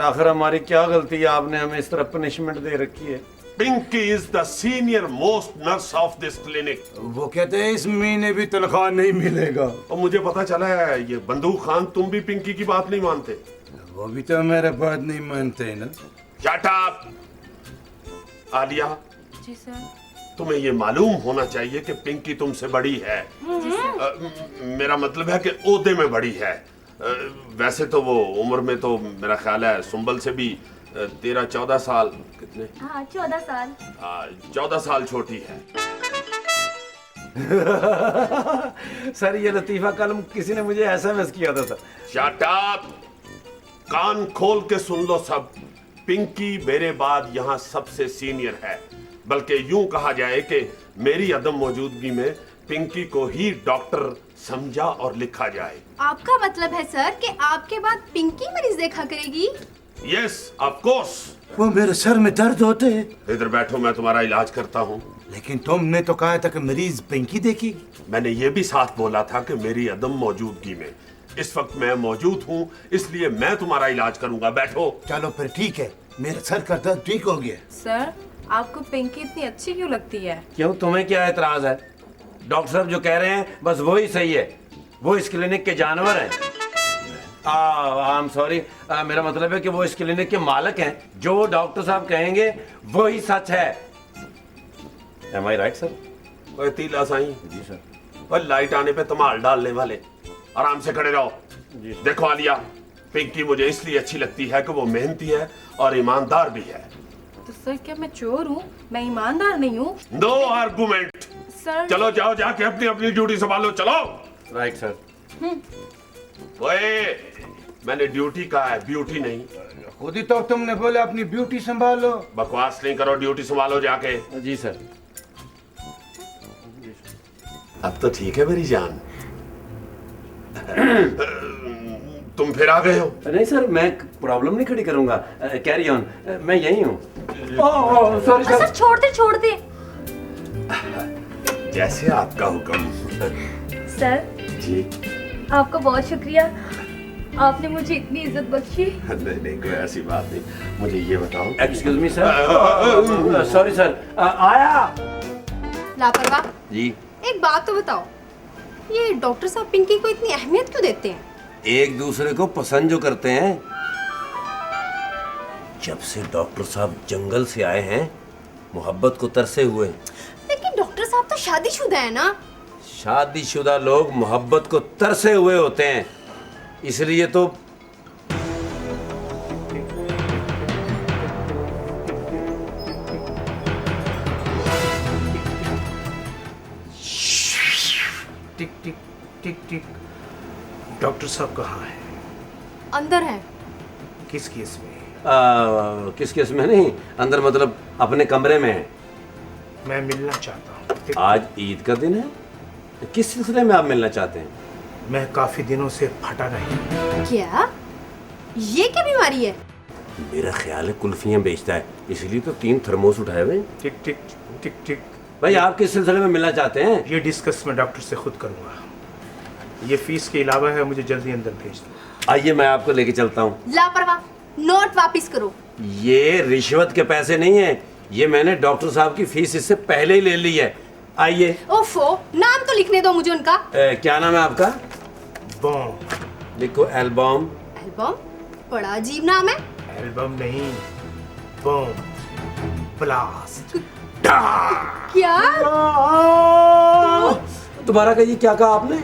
आखिर हमारी क्या गलती है, आपने हमें इस तरह पनिशमेंट दे रखी है? Pinky is the senior most nurse of this clinic. वो कहते हैं इस महीने भी तनख्वाह नहीं मिलेगा। और मुझे पता चला है ये बंदूक खान, तुम भी पिंकी की बात नहीं मानते। वो भी तो मेरे बात नहीं मानते ना। Shut up. आलिया, जी सर। तुम्हें ये मालूम होना चाहिए कि पिंकी तुमसे बड़ी है। मेरा मतलब है कि ओहदे में बड़ी है। वैसे तो वो उम्र में तो मेरा ख्याल है सुंबल से भी 13-14 साल, कितने? हाँ 14 साल। 14 साल छोटी है। सर ये लतीफा कल किसी ने मुझे एसएमएस किया था सर। Shut up. कान खोल के सुन लो सब। पिंकी मेरे बाद यहाँ सबसे सीनियर है, बल्कि यूं कहा जाए कि मेरी अदम मौजूदगी में पिंकी को ही डॉक्टर समझा और लिखा जाए। आपका मतलब है सर कि आपके बाद पिंकी मरीज देखा करेगी? Yes of course. वो मेरे सर में दर्द होते हैं। इधर बैठो, मैं तुम्हारा इलाज करता हूँ। लेकिन तुमने तो कहा था कि मरीज पिंकी देखेगी। मैंने ये भी साथ बोला था कि मेरी अदम मौजूदगी में। इस वक्त मैं मौजूद हूँ, इसलिए मैं तुम्हारा इलाज करूंगा। बैठो। चलो फिर ठीक है, मेरा सर का दर्द ठीक हो गया। सर आपको पिंकी इतनी अच्छी क्यों लगती है? क्यों, तुम्हें क्या एतराज है? डॉक्टर साहब जो कह रहे हैं बस वो ही सही है। वो इस क्लिनिक के जानवर हैं। आई एम सॉरी, मेरा मतलब है कि वो इस क्लिनिक के मालिक हैं। जो डॉक्टर साहब कहेंगे वो ही सच है। एम आई राइट सर? ओए तीला साईं। जी सर। और लाइट आने पे धमाल डालने वाले, आराम से खड़े रहो। जी सर। देखो आलिया, पिंकी मुझे इसलिए अच्छी लगती है कि वो मेहनती है और ईमानदार भी है। तो सर क्या मैं चोर हूँ? मैं ईमानदार नहीं हूँ। No argument. सर चलो जाओ, जाके अपनी अपनी ड्यूटी संभालो। चलो। Right sir. ओए, मैंने ड्यूटी कहा है, ब्यूटी नहीं। खुद ही तो तुमने बोला अपनी ब्यूटी संभालो। बकवास नहीं करो, ड्यूटी संभालो जाके। जी सर। अब तो ठीक है मेरी जान। तुम फिर आ गए हो? नहीं सर, मैं प्रॉब्लम नहीं खड़ी करूंगा। कैरी ऑन, मैं यही हूँ। सॉरी सर छोड़ दे। जैसे आपका हुक्म। सर जी। आपका बहुत शुक्रिया, आपने मुझे इतनी इज्जत बख्शी। नहीं कोई ऐसी बात नहीं। मुझे ये बताओ। Excuse me sir. Sorry sir, आया। लापरवाह। जी। एक बात तो बताओ, ये डॉक्टर साहब पिंकी को इतनी अहमियत क्यों देते हैं? एक दूसरे को पसंद जो करते हैं। जब से डॉक्टर साहब जंगल से आए हैं, मोहब्बत को तरसे हुए। लेकिन डॉक्टर साहब तो शादीशुदा है ना? शादीशुदा लोग मोहब्बत को तरसे हुए होते हैं, इसलिए तो। टिक टिक टिक टिक। डॉक्टर साहब कहाँ है? अंदर है। किस केस में? किस केस में नहीं, अंदर मतलब अपने कमरे में है। मैं मिलना चाहता हूँ। आज ईद का दिन है, किस सिलसिले में आप मिलना चाहते हैं? मैं काफी दिनों से फटा नहीं। क्या? ये क्या बीमारी है? मेरा ख्याल है कुल्फियाँ बेचता है, इसलिए तो 3 थर्मोस उठाए हुए। टिक टिक टिक टिक। भाई आप किस सिलसिले में मिलना चाहते हैं? ये डिस्कस मैं डॉक्टर से खुद करूँगा। ये फीस के अलावा है, मुझे जल्दी अंदर भेज दो। आइए मैं आपको लेके चलता हूँ। लापरवाह, नोट वापिस करो। ये रिश्वत के पैसे नहीं है, ये मैंने डॉक्टर साहब की फीस इससे पहले ही ले ली है। आइए। ओफो, नाम तो लिखने दो मुझे उनका। क्या नाम है आपका? बॉम। लिखो एल्बम। एल्बम? बड़ा अजीब नाम है। एल्बम नहीं, बॉम ब्लास्ट। क्या? दोबारा कहिए, क्या कहा आपने?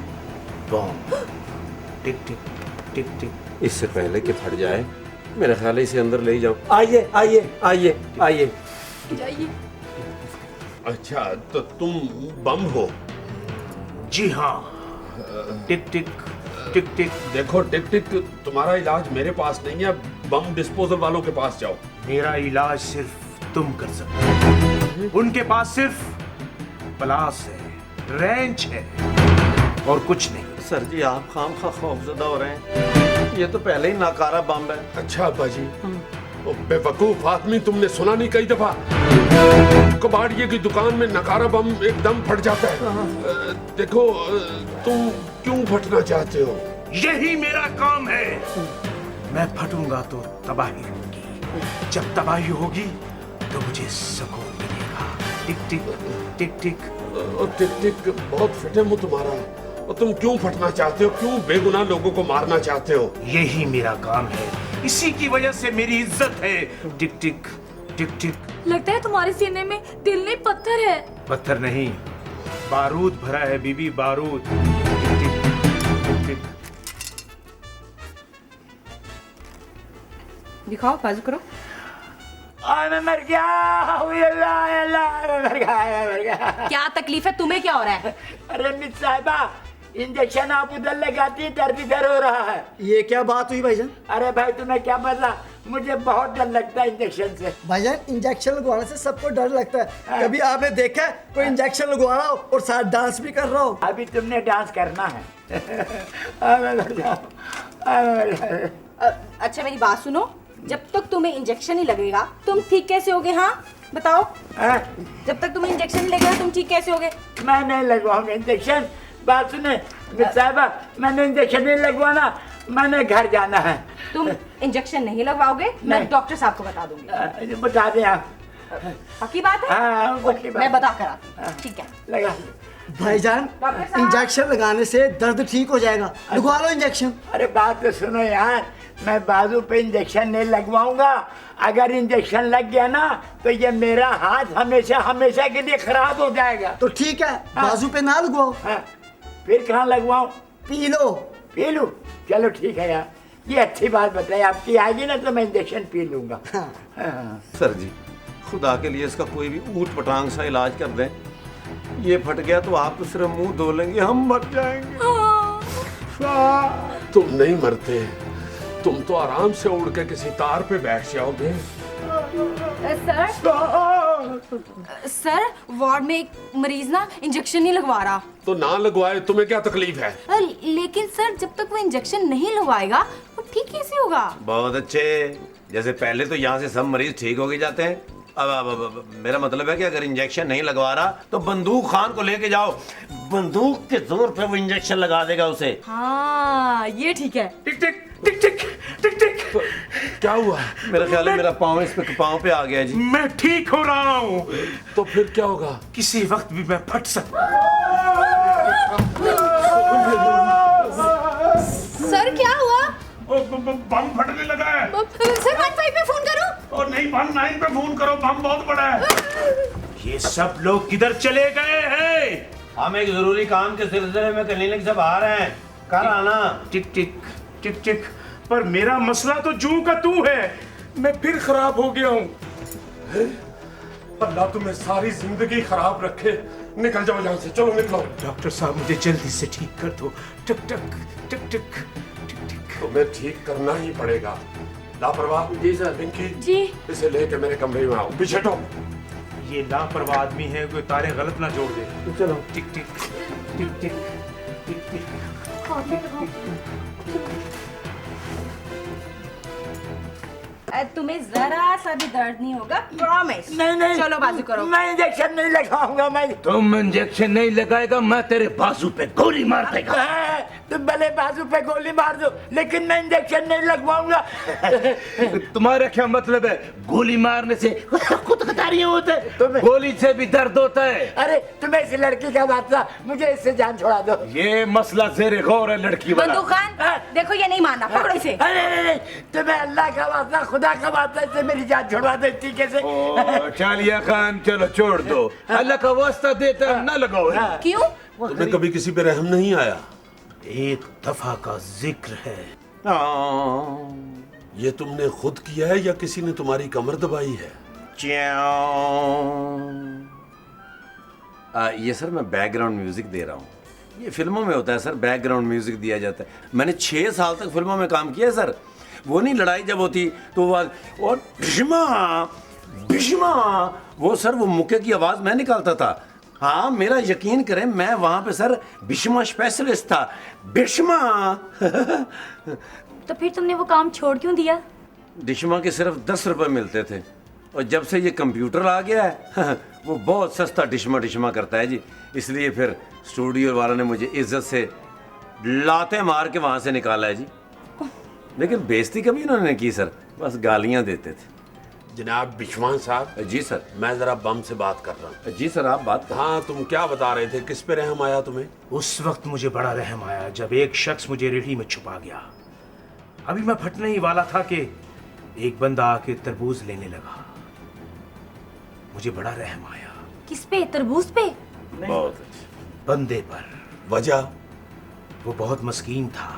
बॉम। टिक टिक टिक टिक। इससे पहले कि फट जाए, मेरा ख्याल है इसे अंदर ले ही जाओ। आइए आइए आइए आइए। जाइए। अच्छा, तो तुम बम हो? जी हाँ। टिक टिक टिक टिक। देखो टिक टिक, तुम्हारा इलाज मेरे पास नहीं है, बम डिस्पोजल वालों के पास जाओ। मेरा इलाज सिर्फ तुम कर सकते हो। उनके पास सिर्फ प्लास है, रेंच है और कुछ नहीं। सर जी आप खामखा खौफजदा हो रहे हैं, ये तो पहले ही नाकारा बम है। अच्छा अब्बा जी, ओ बेवकूफ आदमी, तुमने सुना नहीं कई दफा कबाड़िए की दुकान में नकारा बम एकदम फट जाता है। देखो, तुम क्यों फटना चाहते हो? यही मेरा काम है। मैं फटूंगा तो तबाही होगी, जब तबाही होगी तो मुझे सुकून मिलेगा। टिक टिक टिक टिक। टिक टिक, बहुत फिटे मुंह तुम्हारा। और तुम क्यों फटना चाहते हो? क्यों बेगुनाह लोगों को मारना चाहते हो? यही मेरा काम है, इसी की वजह से मेरी इज्जत है। टिक टिक टिक टिक। लगता है तुम्हारे सीने में दिल नहीं पत्थर है। पत्थर नहीं, बारूद भरा है बीबी, बारूद। टिक टिक टिक टिक। दिखाओ, बाजू करो। मैं मर गया। अल्लाह अल्लाह, मैं मर गया, मैं मर गया। क्या तकलीफ है तुम्हें, क्या हो रहा है? अरे मिस साहिबा, इंजेक्शन आप उधर लगाती, दर्द इधर हो रहा है। ये क्या बात हुई भाईजान? अरे भाई तुम्हें क्या पता, मुझे बहुत डर लगता है इंजेक्शन से। भाईजान, इंजेक्शन लगवाने से सबको डर लगता है। कभी आपने देखा है कोई इंजेक्शन लगवा रहा हो और साथ डांस भी कर रहा हो? अभी तुमने डांस करना है। मैं मर जाऊं, मैं मर जाऊं। अच्छा मेरी बात सुनो, जब तक तुम्हें इंजेक्शन नहीं लगेगा तुम ठीक कैसे होगे? हाँ बताओ, जब तक तुम्हें इंजेक्शन नहीं लगेगा तुम ठीक कैसे होगे? मैं नहीं लगवाऊंगा इंजेक्शन। बात सुने मिस साहिबा, मैंने इंजेक्शन नहीं लगवाना, मैंने घर जाना है। तुम इंजेक्शन नहीं लगवाओगे? मैं नहीं। डॉक्टर साहब को बता दूंगी। बता दें आप। पक्की बात है? हाँ, पक्की बात। मैं बता कर आती हूँ। ठीक है, लगा। भाईजान, डॉक्टर साहब। इंजेक्शन लगाने से दर्द ठीक हो जाएगा, लगवा लो इंजेक्शन। अरे बात तो सुनो यार, मैं बाजू पे इंजेक्शन नहीं लगवाऊंगा। अगर इंजेक्शन लग गया ना तो ये मेरा हाथ हमेशा हमेशा के लिए खराब हो जाएगा। तो ठीक है, बाजू पे ना लगवाओ, हाँ, फिर कहाँ लगवाऊं? P low. पी लूं? चलो ठीक है यार, ये अच्छी बात बताई आपकी। आएगी ना तो मैं इंजेक्शन पी लूंगा। हाँ। सर जी, खुदा के लिए इसका कोई भी ऊट पटांग सा इलाज कर दें। ये फट गया तो आप तो सिर्फ मुंह धो लेंगे, हम मर जाएंगे। तुम नहीं मरते, तुम तो आराम से उड़ के किसी तार पे बैठ जाओगे। सर वार्ड में एक मरीज ना इंजेक्शन नहीं लगवा रहा। तो ना लगवाए, तुम्हें क्या तकलीफ है? लेकिन सर जब तक वो इंजेक्शन नहीं लगवाएगा वो ठीक कैसे होगा? बहुत अच्छे, जैसे पहले तो यहाँ से सब मरीज ठीक हो के जाते हैं। अब मेरा मतलब है कि अगर इंजेक्शन नहीं लगवा रहा तो बंदूक खान को लेके जाओ, बंदूक के जोर पे वो इंजेक्शन लगा देगा उसे। हाँ ये ठीक है। टिक टिक टिक टिक टिक टिक। क्या हुआ? मेरा ख्याल है मेरा पाँव इस पे पाँव पे आ गया जी। मैं ठीक हो रहा हूँ, तो फिर क्या होगा? किसी वक्त भी मैं फट सकता। सर क्या हुआ? बम फटने लगा है। सर 115 पे फोन करो। और नहीं, 19 पे फोन करो, बम बहुत बड़ा है। ये सब लोग किधर चले गए हैं? हम एक जरूरी काम के सिलसिले में क्लिनिक से बाहर हैं, कल आना। टिक टिक टिक टिक। पर मेरा मसला तो जू का तू है, मैं फिर खराब हो गया हूँ। अल्लाह तुम्हें सारी जिंदगी खराब रखे। निकल जाओ यहाँ से, चलो निकलो। डॉक्टर साहब मुझे जल्दी से ठीक कर दो। टक टक टिक टिक टिक टिक। तुम्हें ठीक करना ही पड़ेगा। लापरवाह। जी सर। पिंकी जी। इसे लेके मेरे कमरे में आओ, पीछे हटो। ये लापरवाह आदमी है, कोई तारे गलत ना जोड़ दे। चलो। टिक टिक टिक टिक टिक टिक। तुम्हें जरा सा भी दर्द नहीं होगा, प्रॉमिस। नहीं नहीं, चलो बाजू करो। मैं इंजेक्शन नहीं लगाऊंगा। मैं तुम इंजेक्शन नहीं लगाएगा, मैं तेरे बाजू पे गोली मार देगा। तुम भले बाजू पे गोली मार दो, लेकिन मैं इंजेक्शन नहीं लगवाऊंगा। तुम्हारा क्या मतलब है? गोली मारने से खुद खतारियां होते, गोली से भी दर्द होता है। अरे तुम्हें इस लड़की का बात था, मुझे इससे जान छोड़ा दो। ये मसला ज़ेरे गौर है लड़की वाला। बंदूक खान देखो ये नहीं मानना, पकड़ो इसे। अरे तुम्हें अल्लाह का वास्ता, खुदा का वास्ता, इससे मेरी जान छुड़वा दो इस तरीके से। चालिया खान चलो छोड़ दो, अल्लाह का वास्ता देता ना लगाओ। क्यों? तुम्हें कभी किसी पे रहम नहीं आया? एक दफा का जिक्र है। ये तुमने खुद किया है या किसी ने तुम्हारी कमर दबाई है? ये सर मैं बैकग्राउंड म्यूजिक दे रहा हूँ। ये फिल्मों में होता है सर, बैकग्राउंड म्यूजिक दिया जाता है। मैंने 6 साल तक फिल्मों में काम किया है सर। वो नहीं लड़ाई जब होती तो वो और भीष्मा भीष्मा, वो सर वो मुक्के की आवाज़ मैं निकालता था। हाँ मेरा यकीन करें, मैं वहाँ पे सर भीष्मा स्पेशलिस्ट था। भीष्मा। तो फिर तुमने वो काम छोड़ क्यों दिया? डिशमा के सिर्फ 10 रुपए मिलते थे, और जब से ये कंप्यूटर आ गया है वो बहुत सस्ता डिशमा करता है जी। इसलिए फिर स्टूडियो वालों ने मुझे इज्जत से लाते मार के वहाँ से निकाला है जी। लेकिन बेइज्जती कभी उन्होंने नहीं की सर, बस गालियां देते थे। जनाब बिश्वान साहब, जी सर। मैं जरा बम से बात कर रहा हूँ। जी सर, आप बात करें। हाँ, तुम क्या बता रहे थे, किस पे रहम आया तुम्हें? उस वक्त मुझे बड़ा रहम आया जब एक शख्स मुझे रेहड़ी में छुपा गया। अभी मैं फटने ही वाला था कि एक बंदा आके तरबूज लेने लगा। मुझे बड़ा रहम आया। किस पे? तरबूज पे? बहुत अच्छा। बंदे पर। वजह? वो बहुत मस्कीन था,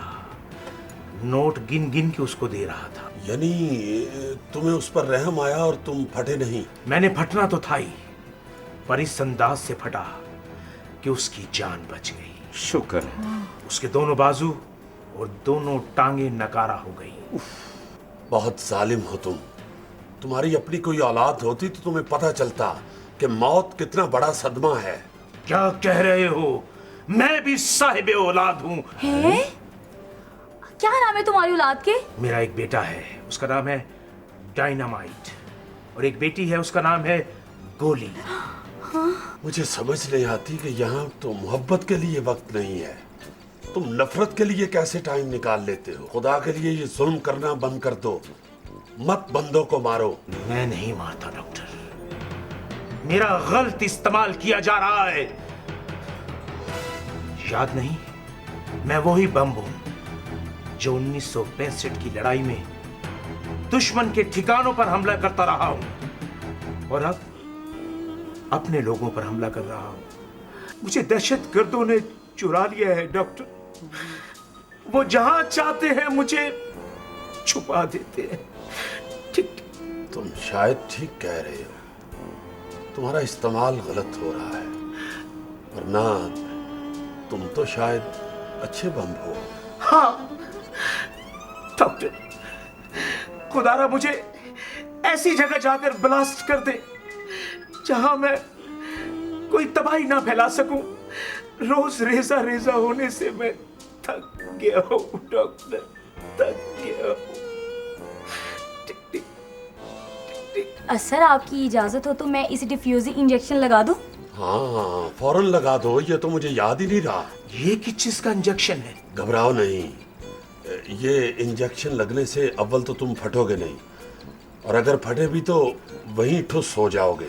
नोट गिन गिन के उसको दे रहा था। यानी तुम्हें उस पर रहम आया और तुम फटे नहीं? मैंने फटना तो था ही, पर इस अंदाज से फटा कि उसकी जान बच गई। शुक्र है। उसके दोनों बाजू और दोनों टांगे नकारा हो गई। बहुत जालिम हो तुम। तुम्हारी अपनी कोई औलाद होती तो तुम्हें पता चलता कि मौत कितना बड़ा सदमा है। क्या कह रहे हो? मैं भी साहिब औलाद हूँ। है? क्या नाम है तुम्हारी औलाद के? मेरा एक बेटा है, उसका नाम है डायनामाइट, और एक बेटी है, उसका नाम है गोली। मुझे समझ नहीं आती कि यहाँ तो मोहब्बत के लिए वक्त नहीं है, तुम नफरत के लिए कैसे टाइम निकाल लेते हो? खुदा के लिए ये जुल्म करना बंद कर दो, मत बंदों को मारो। मैं नहीं मारता डॉक्टर, मेरा गलत इस्तेमाल किया जा रहा है। याद नहीं, मैं वही बम हूं जो 1965 की लड़ाई में दुश्मन के ठिकानों पर हमला करता रहा हूं, और अब अपने लोगों पर हमला कर रहा हूं। मुझे दहशतगर्दों ने चुरा लिया है डॉक्टर। वो जहां चाहते हैं मुझे छुपा देते हैं। ठीक। तुम शायद ठीक कह रहे हो, तुम्हारा इस्तेमाल गलत हो रहा है, वरना तुम तो शायद अच्छे बम हो। हाँ डॉक्टर, खुदारा मुझे ऐसी जगह जाकर ब्लास्ट कर दे जहां मैं कोई तबाही ना फैला सकूं। रोज रेजा रेजा होने से मैं थक गया हूं डॉक्टर, थक गया हूं। टिक टिक टिक टिक। सर, आपकी इजाजत हो तो मैं इस डिफ्यूजिंग इंजेक्शन लगा दूं? हाँ, फौरन लगा दो, ये तो मुझे याद ही नहीं रहा। ये किस चीज का इंजेक्शन है? घबराओ नहीं, ये इंजेक्शन लगने से अव्वल तो तुम फटोगे नहीं, और अगर फटे भी तो वहीं ठुस हो जाओगे।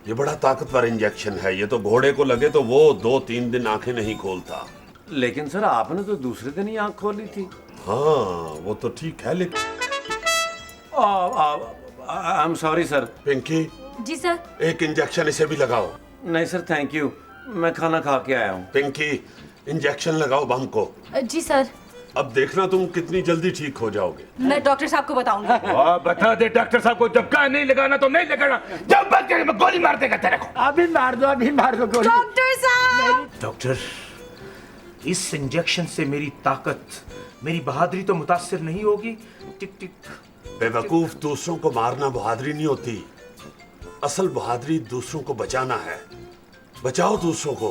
ये बड़ा ताकतवर इंजेक्शन है, ये तो घोड़े को लगे तो वो 2-3 दिन आंखें नहीं खोलता। लेकिन सर, आपने तो दूसरे दिन ही आंख खोली थी। हाँ, वो तो ठीक है, लेकिन I am sorry sir. Pinky, जी सर। एक इंजेक्शन इसे भी लगाओ। नहीं सर, थैंक यू, मैं खाना खा के आया हूँ। पिंकी, इंजेक्शन लगाओ बम को। जी सर। अब देखना तुम कितनी जल्दी ठीक हो जाओगे। मैं डॉक्टर साहब को बताऊंगी। बता दे डॉक्टर साहब को, जब कहा नहीं लगाना तो नहीं लगाना, जब बात करें मैं गोली मार देगा तेरे को। अभी मार दो, अभी मार दो गोली। डॉक्टर साहब! डॉक्टर, इस इंजेक्शन से मेरी ताकत, मेरी बहादुरी तो मुतासिर नहीं होगी? टिक टिक। बेवकूफ, दूसरों को मारना बहादुरी नहीं होती, असल बहादुरी दूसरों को बचाना है। बचाओ दूसरों को।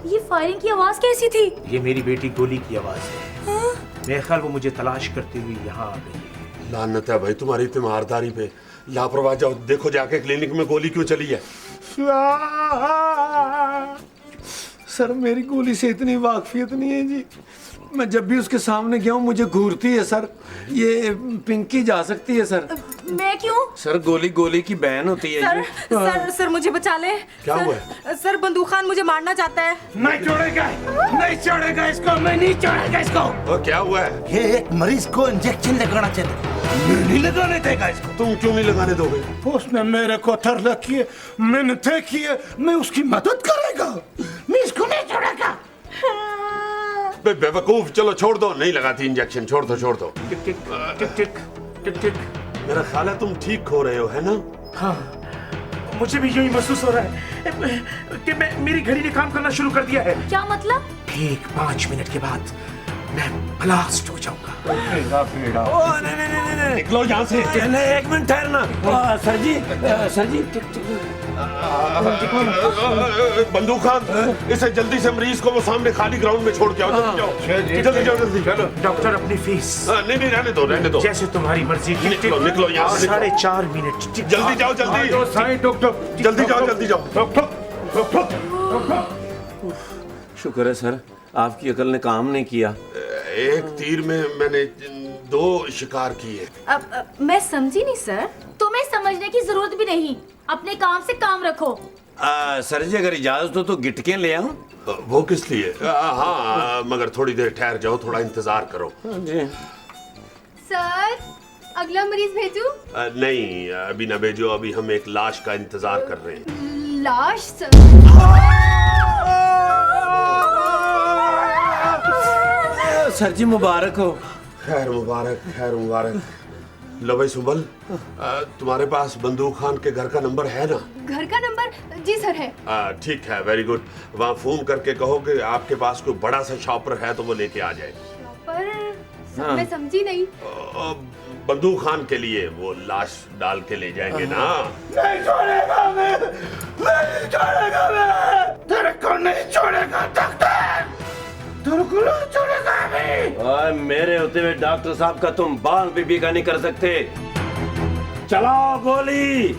ये फायरिंग की आवाज कैसी थी? ये मेरी बेटी गोली की आवाज है। मेरे ख्याल वो मुझे तलाश करते हुए यहाँ आ गई है। लानत है भाई तुम्हारी तीमारदारी पे। लापरवाह, जाओ देखो जाके क्लिनिक में गोली क्यों चली है। सर, मेरी गोली से इतनी वाकफियत नहीं है जी। मैं जब भी उसके सामने गया हूँ मुझे घूरती है सर। ये पिंकी जा सकती है सर। मैं क्यों? सर, गोली गोली की बहन होती है सर, जी। सर मुझे बचा ले। क्या सर, हुआ है? सर, बंदूक खान मुझे मारना चाहता है। नहीं छोड़ेगा, नहीं छोड़ेगा इसको, मैं नहीं छोड़ेगा इसको। और क्या हुआ है? ये एक मरीज को इंजेक्शन लगाना चाहिए, मैं नहीं लगाने देगा इसको। तुम क्यों नहीं लगाने दोगे? उसने मेरे को तरला किए, मिन्नतें किए, मैं उसकी मदद करेगा, मैं इसको नहीं छोड़ेगा। बेवकूफ, चलो छोड़ दो, नहीं लगाती इंजेक्शन, छोड़ दो छोड़ दो। टिक टिक टिक टिक टिक टिक। मेरा ख्याल है तुम ठीक हो रहे हो, है ना? हाँ, मुझे भी यूं ही महसूस हो रहा है कि मेरी घड़ी ने काम करना शुरू कर दिया है। क्या मतलब? ठीक 5 मिनट के बाद मैं ब्लास्ट हो जाऊंगा। निकलो यहाँ से। नहीं, एक मिनट ठहरना। सर जी, बंदूक खान, इसे जल्दी से मरीज को वो सामने खाली ग्राउंड में छोड़ के आओ। जल्दी जाओ, जल्दी जाओ, जल्दी। चलो डॉक्टर, अपनी फीस। नहीं नहीं, रहने दो रहने दो। जैसे तुम्हारी मर्जी। निकलो निकलो यहाँ से। 4.5 मिनट। जल्दी जाओ, जल्दी डॉक्टर, जल्दी जाओ, जल्दी जाओ। शुक्र है सर, आपकी अकल ने काम नहीं किया। एक तीर में मैंने 2 शिकार किए। अब मैं समझी नहीं सर। तुम्हें समझने की जरूरत भी नहीं, अपने काम से काम रखो। सर जी अगर इजाजत हो तो गिटकें ले आऊं? वो किस लिए? हाँ मगर थोड़ी देर ठहर जाओ, थोड़ा इंतजार करो। जी सर अगला मरीज भेजूं? नहीं अभी ना भेजो, अभी हम एक लाश का इंतजार कर रहे हैं। लाश सर? सर जी मुबारक हो। खैर मुबारक, खैर मुबारक। लो भाई सुबल, तुम्हारे पास बंदूक खान के घर का नंबर है ना? घर का नंबर? जी सर है। ठीक है, वेरी गुड। वहाँ फोन करके कहो कि आपके पास कोई बड़ा सा शॉपर है तो वो लेके आ जाए। पर सर मैं समझी नहीं। बंदूक खान के लिए वो लाश डाल के ले जाएंगे ना? नहीं छोड़ेगा मैं, नहीं छोड़ेगा मैं, तेरे को नहीं छोड़ेगा डॉक्टर, तेरे को नहीं छोड़ेगा मैं। और मेरे होते हुए डॉक्टर साहब का तुम बाल भी बीघा नहीं कर सकते। चलाओ गोली।